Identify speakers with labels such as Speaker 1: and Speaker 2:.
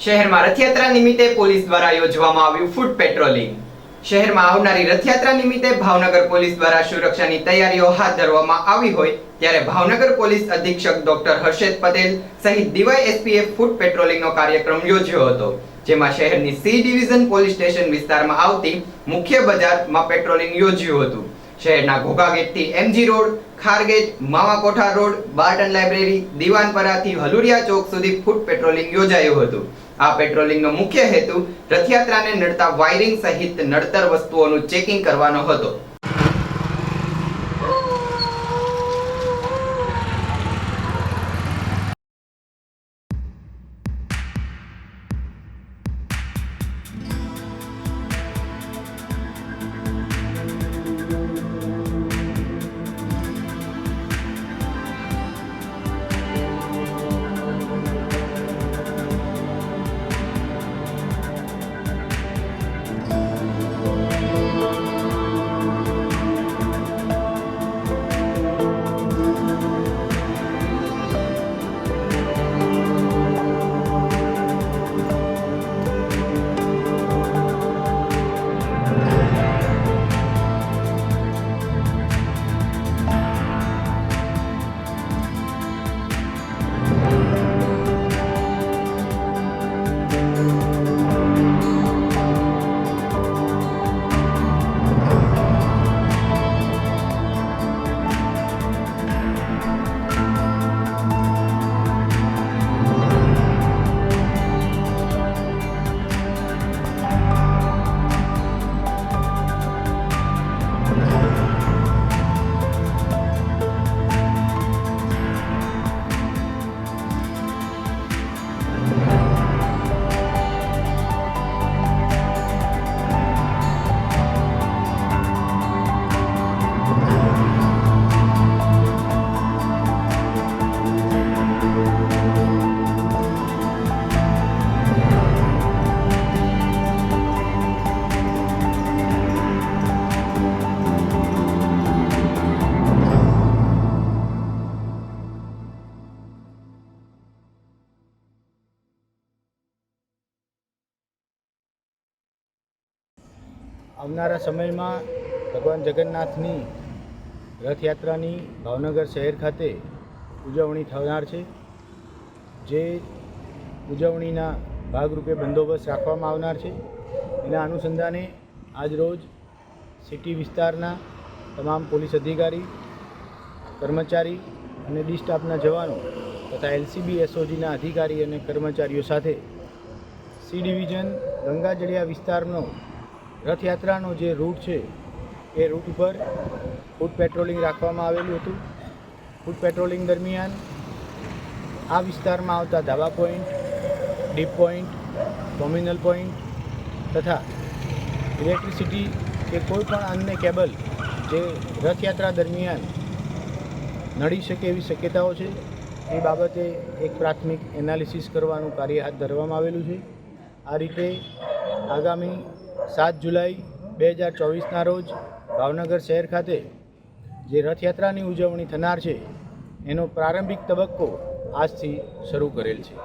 Speaker 1: શહેરમાં રથયાત્રા નિમિત્તે પોલીસ દ્વારા યોજવામાં આવ્યું ફૂટ પેટ્રોલિંગ। શહેરમાં આવનારી રથયાત્રા નિમિત્તે ભાવનગર પોલીસ દ્વારા સુરક્ષાની તૈયારીઓ હાથ ધરવામાં આવી હોય ત્યારે ભાવનગર પોલીસ અધિક્ષક ડોક્ટર હર્ષદ પટેલ સહિત ડીવાયએસપીએ ફૂટ પેટ્રોલિંગનો કાર્યક્રમ યોજ્યો હતો, જેમાં શહેરની સી ડિવિઝન પોલીસ સ્ટેશન વિસ્તારમાં આવતી મુખ્ય બજારમાં પેટ્રોલિંગ યોજ્યું હતું। શહેરના ઘોઘા ગેટથી MG road, Khargate, Mamakotha road, Barton library, દીવાનપરાથી હલુરિયા ચોક સુધી ફૂટ પેટ્રોલિંગ યોજાયું હતું। આ પેટ્રોલિંગનો મુખ્ય હેતુ રથયાત્રાને નડતા વાયરિંગ સહિત નડતર વસ્તુઓનું ચેકિંગ કરવાનો હતો।
Speaker 2: આવનારા સમયમાં ભગવાન જગન્નાથની રથયાત્રાની ભાવનગર શહેર ખાતે ઉજવણી થનાર છે, જે ઉજવણીના ભાગરૂપે બંદોબસ્ત રાખવામાં આવનાર છે। એના અનુસંધાને આજરોજ સિટી વિસ્તારના તમામ પોલીસ અધિકારી, કર્મચારી અને ડી સ્ટાફના જવાનો તથા એલસીબી એસઓજીના અધિકારી અને કર્મચારીઓ સાથે સી ડિવિઝન ગંગાજળિયા વિસ્તારનો રથયાત્રાનો જે રૂટ છે એ રૂટ ઉપર ફૂટ પેટ્રોલિંગ રાખવામાં આવેલું હતું। ફૂટ પેટ્રોલિંગ દરમિયાન આ વિસ્તારમાં આવતા ધાબા point, deep point, terminal point તથા ઇલેક્ટ્રિસિટી કે કોઈ પણ અન્ય કેબલ જે રથયાત્રા દરમિયાન નડી શકે એવી શક્યતાઓ છે એ બાબતે એક પ્રાથમિક એનાલિસિસ કરવાનું કાર્ય હાથ ધરવામાં આવેલું છે। આ રીતે આગામી 7 જુલાઈ 2024ના રોજ ભાવનગર શહેર ખાતે જે રથયાત્રાની ઉજવણી થનાર છે એનો પ્રારંભિક તબક્કો આજથી શરૂ કરેલ છે।